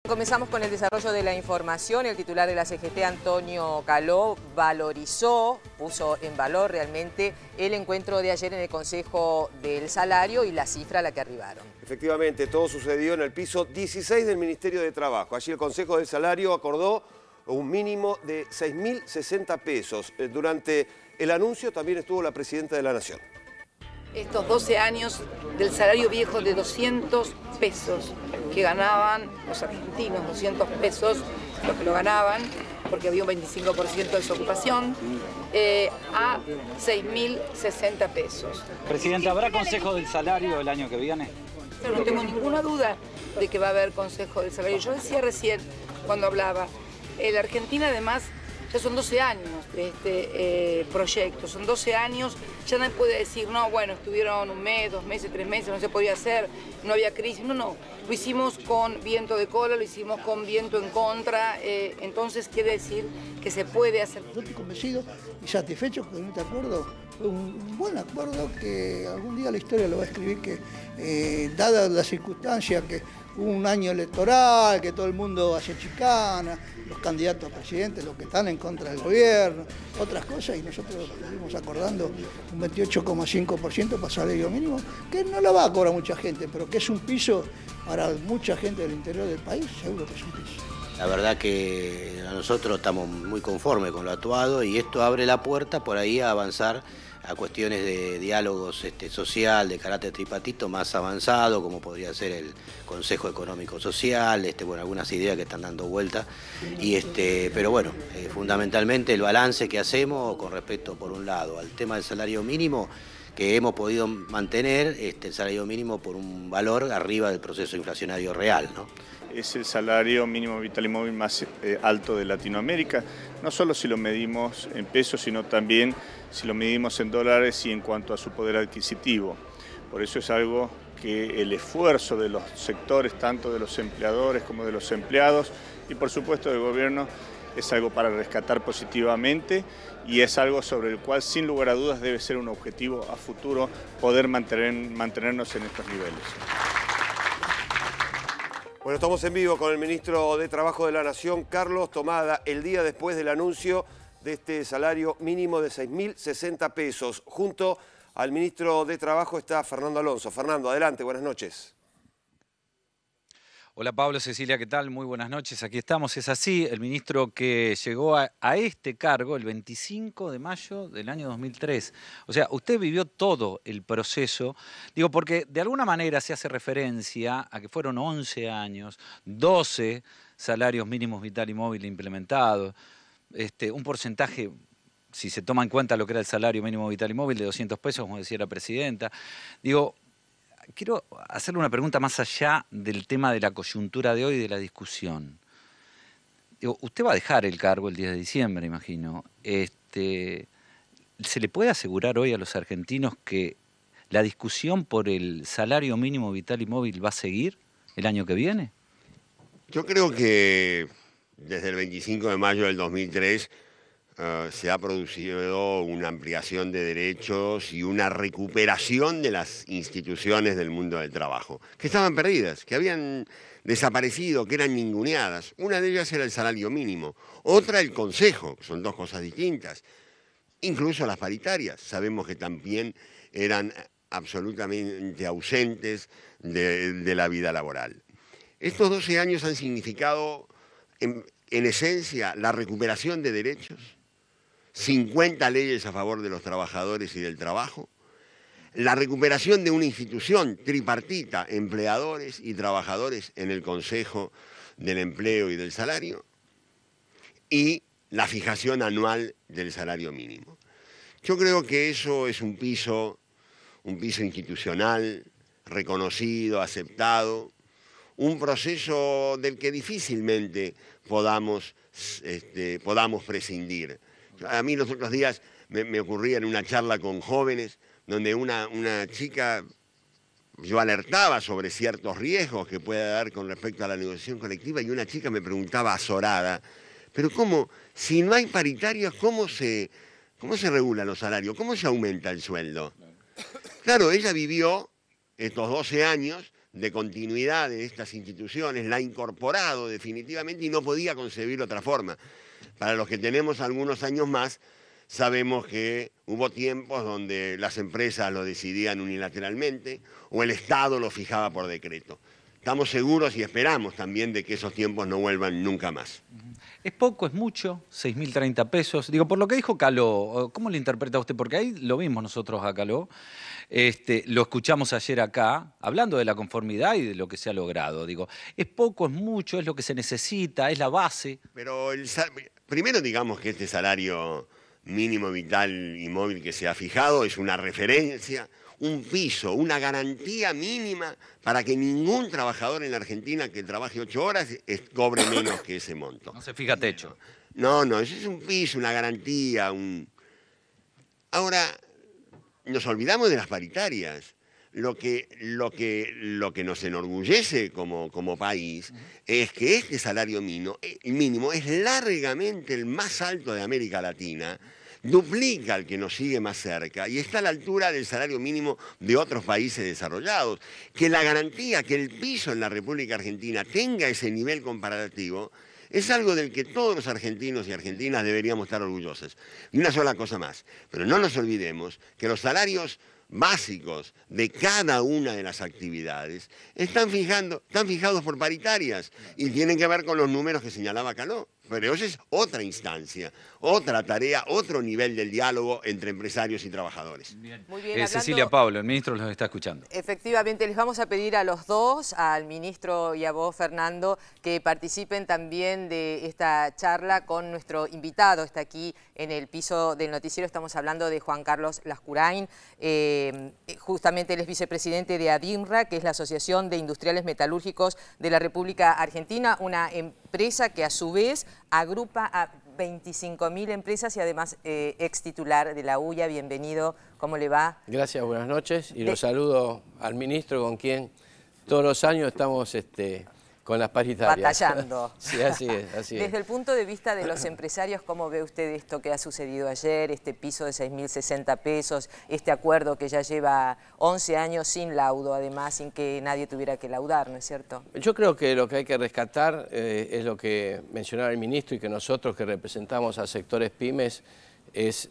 Comenzamos con el desarrollo de la información. El titular de la CGT, Antonio Caló, valorizó, puso en valor realmente el encuentro de ayer en el Consejo del Salario y la cifra a la que arribaron. Efectivamente, todo sucedió en el piso 16 del Ministerio de Trabajo. Allí el Consejo del Salario acordó un mínimo de 6.060 pesos. Durante el anuncio también estuvo la Presidenta de la Nación. Estos 12 años del salario viejo de 200 pesos que ganaban los argentinos, 200 pesos lo que lo ganaban, porque había un 25% de desocupación, a 6.060 pesos. Presidenta, ¿habrá Consejo del Salario el año que viene? Pero no tengo ninguna duda de que va a haber Consejo del Salario. Yo decía recién, cuando hablaba, la Argentina además ya son 12 años de este proyecto, son 12 años, ya nadie puede decir, no, bueno, estuvieron un mes, 2 meses, 3 meses, no se podía hacer, no había crisis, no, lo hicimos con viento de cola, lo hicimos con viento en contra, entonces quiere decir que se puede hacer. Yo estoy convencido y satisfecho con este acuerdo, fue un buen acuerdo que algún día la historia lo va a escribir, que dada la circunstancia que hubo un año electoral, que todo el mundo hace chicana, los candidatos a presidente, los que están en contra del gobierno, otras cosas, y nosotros estuvimos acordando un 28,5% para salario mínimo, que no lo va a cobrar mucha gente, pero que es un piso para mucha gente del interior del país, seguro que es un piso. La verdad que nosotros estamos muy conformes con lo actuado y esto abre la puerta por ahí a avanzar a cuestiones de diálogos social de carácter tripartito más avanzado, como podría ser el Consejo Económico Social, bueno, algunas ideas que están dando vuelta, pero bueno, fundamentalmente el balance que hacemos con respecto, por un lado, al tema del salario mínimo, que hemos podido mantener el salario mínimo por un valor arriba del proceso inflacionario real, ¿no? Es el salario mínimo vital y móvil más alto de Latinoamérica, no solo si lo medimos en pesos, sino también si lo medimos en dólares y en cuanto a su poder adquisitivo. Por eso es algo que el esfuerzo de los sectores, tanto de los empleadores como de los empleados y por supuesto del gobierno, es algo para rescatar positivamente y es algo sobre el cual sin lugar a dudas debe ser un objetivo a futuro poder mantenernos en estos niveles. Bueno, estamos en vivo con el ministro de Trabajo de la Nación, Carlos Tomada, el día después del anuncio de este salario mínimo de 6.060 pesos. Junto al ministro de Trabajo está Fernando Alonso. Fernando, adelante, buenas noches. Hola Pablo, Cecilia, ¿qué tal? Muy buenas noches. Aquí estamos, es así, el ministro que llegó a este cargo el 25 de mayo del año 2003. O sea, usted vivió todo el proceso, digo, porque de alguna manera se hace referencia a que fueron 11 años, 12 salarios mínimos vital y móvil implementados, un porcentaje, si se toma en cuenta lo que era el salario mínimo vital y móvil, de 200 pesos, como decía la presidenta. Digo, quiero hacerle una pregunta más allá del tema de la coyuntura de hoy y de la discusión. Digo, usted va a dejar el cargo el 10 de diciembre, imagino. ¿Se le puede asegurar hoy a los argentinos que la discusión por el salario mínimo vital y móvil va a seguir el año que viene? Yo creo que desde el 25 de mayo del 2003 se ha producido una ampliación de derechos y una recuperación de las instituciones del mundo del trabajo, que estaban perdidas, que habían desaparecido, que eran ninguneadas. Una de ellas era el salario mínimo, otra el consejo, que son dos cosas distintas. Incluso las paritarias, sabemos que también eran absolutamente ausentes de la vida laboral. Estos 12 años han significado, en esencia, la recuperación de derechos, 50 leyes a favor de los trabajadores y del trabajo, la recuperación de una institución tripartita, empleadores y trabajadores en el Consejo del Empleo y del Salario, y la fijación anual del salario mínimo. Yo creo que eso es un piso institucional, reconocido, aceptado, un proceso del que difícilmente podamos prescindir. A mí los otros días me ocurría en una charla con jóvenes donde una chica, yo alertaba sobre ciertos riesgos que puede dar con respecto a la negociación colectiva y una chica me preguntaba azorada, pero ¿cómo? Si no hay paritarios, ¿cómo se regulan los salarios? ¿Cómo se aumenta el sueldo? Claro, ella vivió estos 12 años de continuidad de estas instituciones, la ha incorporado definitivamente y no podía concebir otra forma. Para los que tenemos algunos años más, sabemos que hubo tiempos donde las empresas lo decidían unilateralmente o el Estado lo fijaba por decreto. Estamos seguros y esperamos también de que esos tiempos no vuelvan nunca más. ¿Es poco, es mucho? 6.030 pesos. Digo, por lo que dijo Caló, ¿cómo lo interpreta usted? Porque ahí lo vimos nosotros a Caló, lo escuchamos ayer acá, hablando de la conformidad y de lo que se ha logrado. Digo, ¿es poco, es mucho, es lo que se necesita, es la base? Pero primero digamos que este salario mínimo vital y móvil que se ha fijado es una referencia, un piso, una garantía mínima para que ningún trabajador en la Argentina que trabaje 8 horas cobre menos que ese monto. No se fija techo. No, eso es un piso, una garantía. Ahora, nos olvidamos de las paritarias. Lo que nos enorgullece como país es que este salario mínimo es largamente el más alto de América Latina, duplica al que nos sigue más cerca y está a la altura del salario mínimo de otros países desarrollados. Que la garantía, que el piso en la República Argentina tenga ese nivel comparativo, es algo del que todos los argentinos y argentinas deberíamos estar orgullosos. Y una sola cosa más, pero no nos olvidemos que los salarios básicos de cada una de las actividades están fijados por paritarias y tienen que ver con los números que señalaba Caló. Pero esa es otra instancia, otra tarea, otro nivel del diálogo entre empresarios y trabajadores. Bien. Muy bien, Cecilia Pablo, el ministro los está escuchando. Efectivamente, les vamos a pedir a los dos, al ministro y a vos, Fernando, que participen también de esta charla con nuestro invitado. Está aquí en el piso del noticiero, estamos hablando de Juan Carlos Lascurain. Justamente él es vicepresidente de ADIMRA, que es la Asociación de Industriales Metalúrgicos de la República Argentina, una empresa que a su vez agrupa a 25.000 empresas y además ex titular de la UIA. Bienvenido, ¿cómo le va? Gracias, buenas noches y los saludo al ministro con quien todos los años estamos con las paritarias. Batallando. Sí, así es, así es. Desde el punto de vista de los empresarios, ¿cómo ve usted esto que ha sucedido ayer, este piso de 6.060 pesos, este acuerdo que ya lleva 11 años sin laudo, además, sin que nadie tuviera que laudar, ¿no es cierto? Yo creo que lo que hay que rescatar es lo que mencionaba el ministro y que nosotros que representamos a sectores pymes es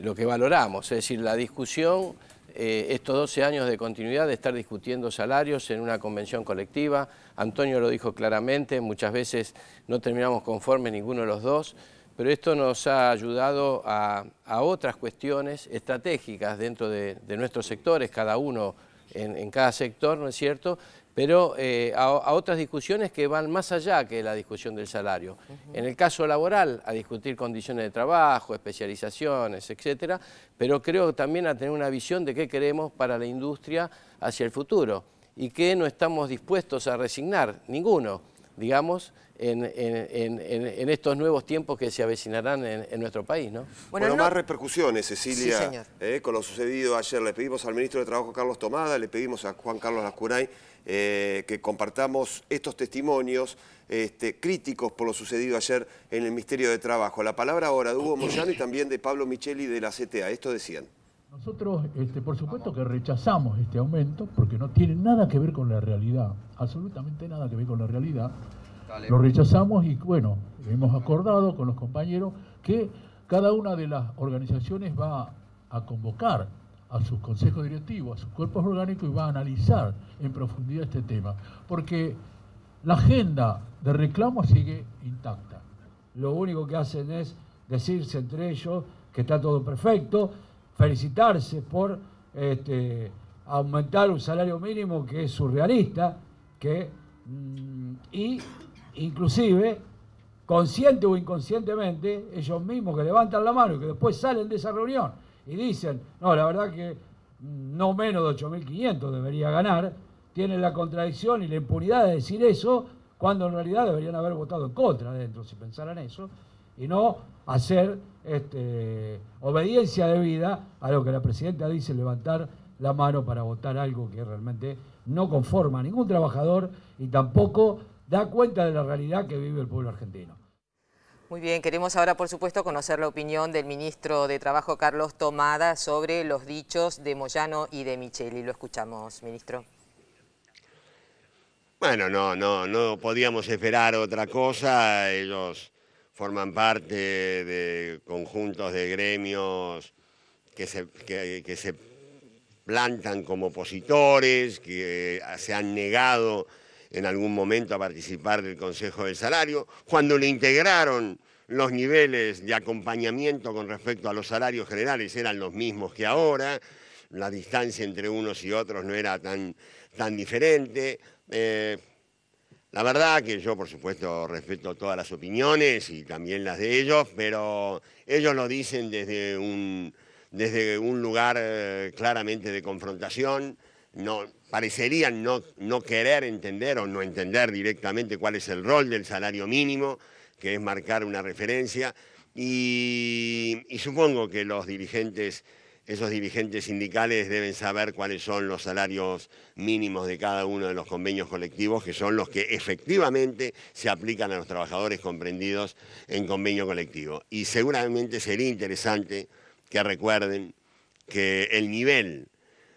lo que valoramos, es decir, la discusión, estos 12 años de continuidad de estar discutiendo salarios en una convención colectiva. Antonio lo dijo claramente, muchas veces no terminamos conformes ninguno de los dos, pero esto nos ha ayudado a otras cuestiones estratégicas dentro de nuestros sectores, cada uno en cada sector, ¿no es cierto?, pero a otras discusiones que van más allá que la discusión del salario. En el caso laboral, a discutir condiciones de trabajo, especializaciones, etcétera, pero creo también a tener una visión de qué queremos para la industria hacia el futuro y que no estamos dispuestos a resignar, ninguno, digamos, en estos nuevos tiempos que se avecinarán en nuestro país, ¿no? Bueno, más repercusiones, Cecilia, sí, con lo sucedido ayer. Le pedimos al ministro de Trabajo, Carlos Tomada, le pedimos a Juan Carlos Lascurain que compartamos estos testimonios críticos por lo sucedido ayer en el Ministerio de Trabajo. La palabra ahora de Hugo Moyano y también de Pablo Micheli de la CTA. Esto decían. Nosotros, por supuesto que rechazamos este aumento porque no tiene nada que ver con la realidad, absolutamente nada que ver con la realidad. Lo rechazamos y bueno, hemos acordado con los compañeros que cada una de las organizaciones va a convocar a sus consejos directivos, a sus cuerpos orgánicos y va a analizar en profundidad este tema, porque la agenda de reclamo sigue intacta. Lo único que hacen es decirse entre ellos que está todo perfecto, felicitarse por aumentar un salario mínimo que es surrealista, y inclusive, consciente o inconscientemente, ellos mismos que levantan la mano y que después salen de esa reunión y dicen, no, la verdad que no menos de 8.500 debería ganar, tienen la contradicción y la impunidad de decir eso, cuando en realidad deberían haber votado en contra dentro, si pensaran eso, y no hacer obediencia debida a lo que la presidenta dice, levantar la mano para votar algo que realmente no conforma a ningún trabajador y tampoco da cuenta de la realidad que vive el pueblo argentino. Muy bien, queremos ahora, por supuesto, conocer la opinión del ministro de Trabajo, Carlos Tomada, sobre los dichos de Moyano y de Micheli. Lo escuchamos, ministro. Bueno, no podíamos esperar otra cosa. Ellos forman parte de conjuntos de gremios que se plantan como opositores, que se han negado en algún momento a participar del Consejo del Salario. Cuando le integraron los niveles de acompañamiento con respecto a los salarios generales eran los mismos que ahora, la distancia entre unos y otros no era tan diferente. La verdad que yo, por supuesto, respeto todas las opiniones y también las de ellos, pero ellos lo dicen desde un lugar claramente de confrontación. Parecerían no querer entender o no entender directamente cuál es el rol del salario mínimo, que es marcar una referencia, y supongo que esos dirigentes sindicales deben saber cuáles son los salarios mínimos de cada uno de los convenios colectivos, que son los que efectivamente se aplican a los trabajadores comprendidos en convenio colectivo. Y seguramente sería interesante que recuerden que el nivel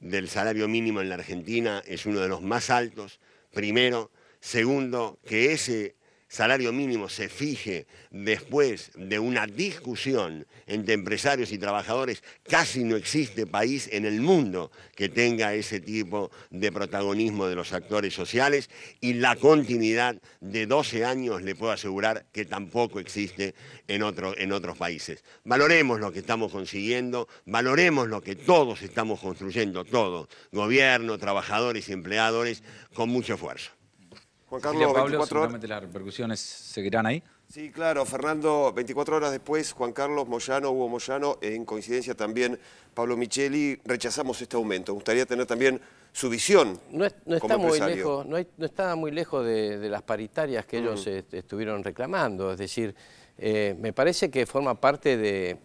del salario mínimo en la Argentina es uno de los más altos, primero. Segundo, que ese salario mínimo se fije después de una discusión entre empresarios y trabajadores. Casi no existe país en el mundo que tenga ese tipo de protagonismo de los actores sociales, y la continuidad de 12 años le puedo asegurar que tampoco existe en otros países. Valoremos lo que estamos consiguiendo, valoremos lo que todos estamos construyendo, todos, gobierno, trabajadores y empleadores, con mucho esfuerzo. Juan Carlos, Pablo, 24 horas. seguramente las repercusiones seguirán ahí. Sí, claro, Fernando, 24 horas después, Juan Carlos Moyano, Hugo Moyano, en coincidencia también Pablo Micheli, rechazamos este aumento. Me gustaría tener también su visión no como empresario. No está muy lejos de las paritarias que ellos estuvieron reclamando. Es decir, me parece que forman parte de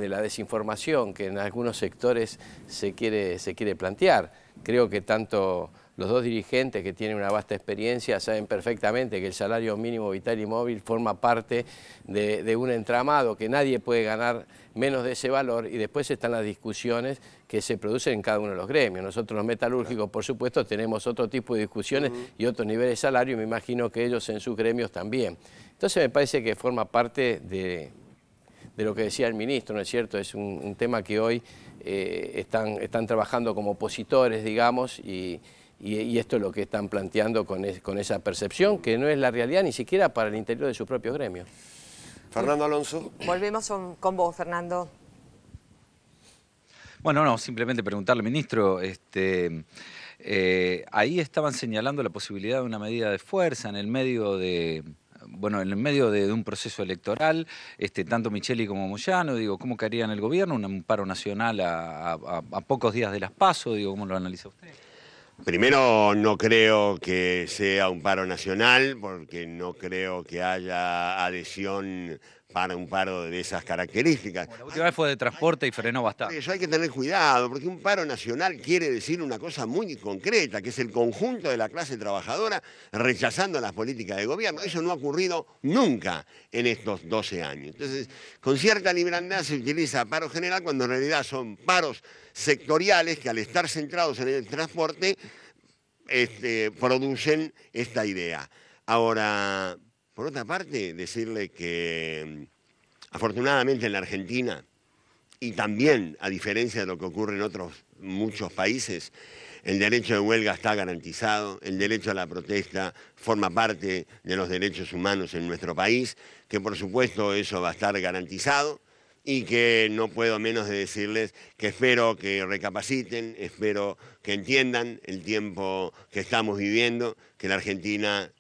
la desinformación que en algunos sectores se quiere plantear. Creo que tanto los dos dirigentes, que tienen una vasta experiencia, saben perfectamente que el salario mínimo vital y móvil forma parte de un entramado, que nadie puede ganar menos de ese valor, y después están las discusiones que se producen en cada uno de los gremios. Nosotros los metalúrgicos, por supuesto, tenemos otro tipo de discusiones y otros niveles de salario, y me imagino que ellos en sus gremios también. Entonces me parece que forma parte de lo que decía el ministro, ¿no es cierto? Es un tema que hoy están trabajando como opositores, digamos, y esto es lo que están planteando con esa percepción, que no es la realidad ni siquiera para el interior de su propio gremio. Fernando Alonso. Volvemos con vos, Fernando. Bueno, no, simplemente preguntarle, ministro, ahí estaban señalando la posibilidad de una medida de fuerza en el medio de un proceso electoral, tanto Micheli como Moyano, digo, ¿cómo caería en el gobierno? Un paro nacional a pocos días de las PASO, digo, ¿cómo lo analiza usted? Primero, no creo que sea un paro nacional, porque no creo que haya adhesión para un paro de esas características. Bueno, la última vez fue de transporte y frenó bastante. Eso hay que tener cuidado, porque un paro nacional quiere decir una cosa muy concreta, que es el conjunto de la clase trabajadora rechazando las políticas de gobierno. Eso no ha ocurrido nunca en estos 12 años. Entonces, con cierta liviandad se utiliza paro general cuando en realidad son paros sectoriales que, al estar centrados en el transporte, producen esta idea. Ahora, por otra parte, decirle que afortunadamente en la Argentina, y también a diferencia de lo que ocurre en otros muchos países, el derecho de huelga está garantizado, el derecho a la protesta forma parte de los derechos humanos en nuestro país, que por supuesto eso va a estar garantizado, y que no puedo menos de decirles que espero que recapaciten, espero que entiendan el tiempo que estamos viviendo, que la Argentina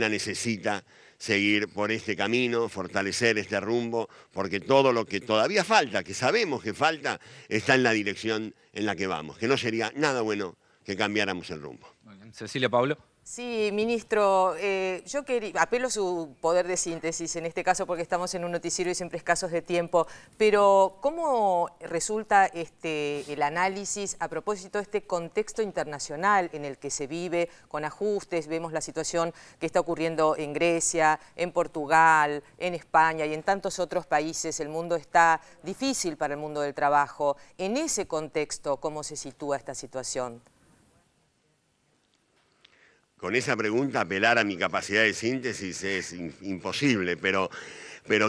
necesita seguir por este camino, fortalecer este rumbo, porque todo lo que todavía falta, que sabemos que falta, está en la dirección en la que vamos, que no sería nada bueno que cambiáramos el rumbo. Cecilia, Pablo. Sí, ministro, yo apelo a su poder de síntesis en este caso, porque estamos en un noticiero y siempre escasos de tiempo, pero ¿cómo resulta el análisis a propósito de este contexto internacional en el que se vive, con ajustes? Vemos la situación que está ocurriendo en Grecia, en Portugal, en España y en tantos otros países. El mundo está difícil para el mundo del trabajo. En ese contexto, ¿cómo se sitúa esta situación? con esa pregunta apelar a mi capacidad de síntesis es imposible, pero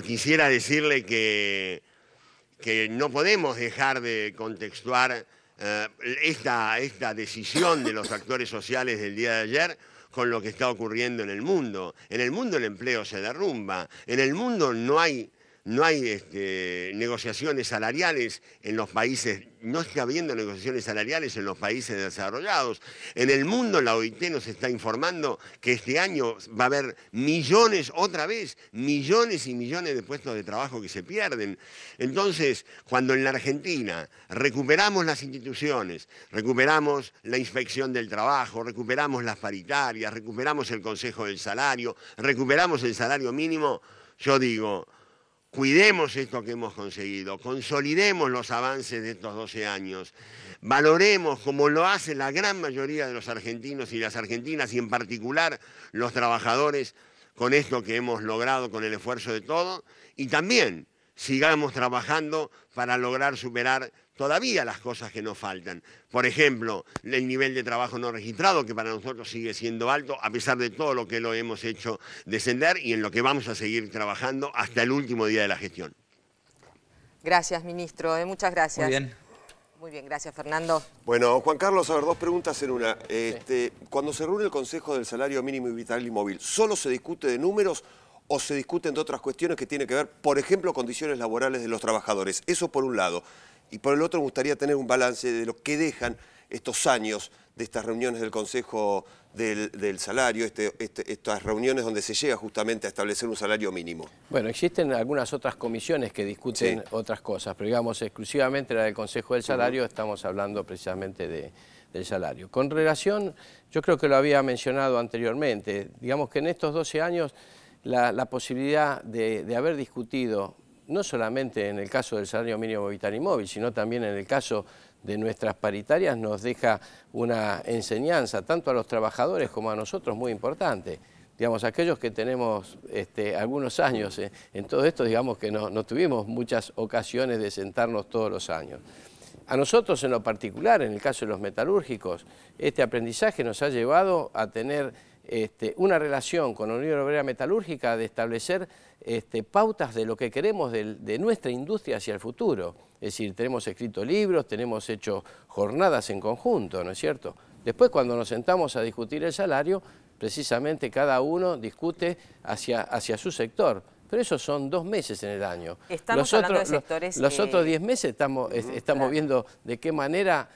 quisiera decirle que no podemos dejar de contextuar esta decisión de los actores sociales del día de ayer con lo que está ocurriendo en el mundo. En el mundo el empleo se derrumba, en el mundo no hay negociaciones salariales en los países, no está habiendo negociaciones salariales en los países desarrollados. En el mundo la OIT nos está informando que este año va a haber millones, otra vez, millones y millones de puestos de trabajo que se pierden. Entonces, cuando en la Argentina recuperamos las instituciones, recuperamos la inspección del trabajo, recuperamos las paritarias, recuperamos el Consejo del Salario, recuperamos el salario mínimo, yo digo, cuidemos esto que hemos conseguido, consolidemos los avances de estos 12 años, valoremos como lo hace la gran mayoría de los argentinos y las argentinas y en particular los trabajadores con esto que hemos logrado con el esfuerzo de todos y también sigamos trabajando para lograr superar todavía las cosas que nos faltan. Por ejemplo, el nivel de trabajo no registrado, que para nosotros sigue siendo alto, a pesar de todo lo que lo hemos hecho descender y en lo que vamos a seguir trabajando hasta el último día de la gestión. Gracias, ministro. Muchas gracias. Muy bien. Muy bien, gracias, Fernando. Bueno, Juan Carlos, a ver, dos preguntas en una. Cuando se reúne el Consejo del Salario Mínimo y Vital y Móvil, ¿solo se discute de números o se discuten de otras cuestiones que tienen que ver, por ejemplo, condiciones laborales de los trabajadores? Eso por un lado. Y por el otro me gustaría tener un balance de lo que dejan estos años de estas reuniones del Consejo del Salario, estas reuniones donde se llega justamente a establecer un salario mínimo. Bueno, existen algunas otras comisiones que discuten otras cosas, pero digamos exclusivamente la del Consejo del Salario, estamos hablando precisamente del salario. Con relación, yo creo que lo había mencionado anteriormente, digamos que en estos 12 años la posibilidad de haber discutido, no solamente en el caso del salario mínimo vital y móvil, sino también en el caso de nuestras paritarias, nos deja una enseñanza tanto a los trabajadores como a nosotros muy importante. Digamos, aquellos que tenemos algunos años en todo esto, digamos que no tuvimos muchas ocasiones de sentarnos todos los años. A nosotros en lo particular, en el caso de los metalúrgicos, este aprendizaje nos ha llevado a tener una relación con la Unión Obrera Metalúrgica de establecer pautas de lo que queremos de nuestra industria hacia el futuro. Es decir, tenemos escrito libros, tenemos hecho jornadas en conjunto, ¿no es cierto? Después, cuando nos sentamos a discutir el salario, precisamente cada uno discute hacia su sector. Pero esos son 2 meses en el año. Estamos hablando de sectores... Los otros 10 meses estamos viendo de qué manera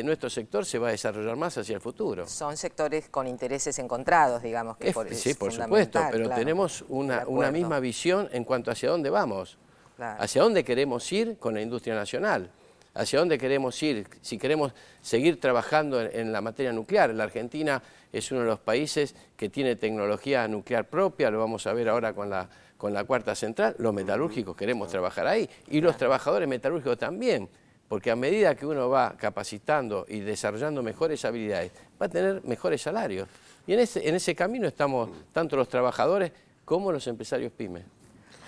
nuestro sector se va a desarrollar más hacia el futuro. Son sectores con intereses encontrados, digamos. Que sí, por supuesto, pero claro, tenemos una misma visión en cuanto a hacia dónde vamos. Claro. Hacia dónde queremos ir con la industria nacional. Hacia dónde queremos ir, si queremos seguir trabajando en la materia nuclear. La Argentina es uno de los países que tiene tecnología nuclear propia, lo vamos a ver ahora con la cuarta central. Los metalúrgicos queremos trabajar ahí y los trabajadores metalúrgicos también, porque a medida que uno va capacitando y desarrollando mejores habilidades, va a tener mejores salarios. Y en ese camino estamos tanto los trabajadores como los empresarios pymes.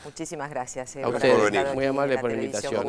Muchísimas gracias. A ustedes, muy amable por la invitación.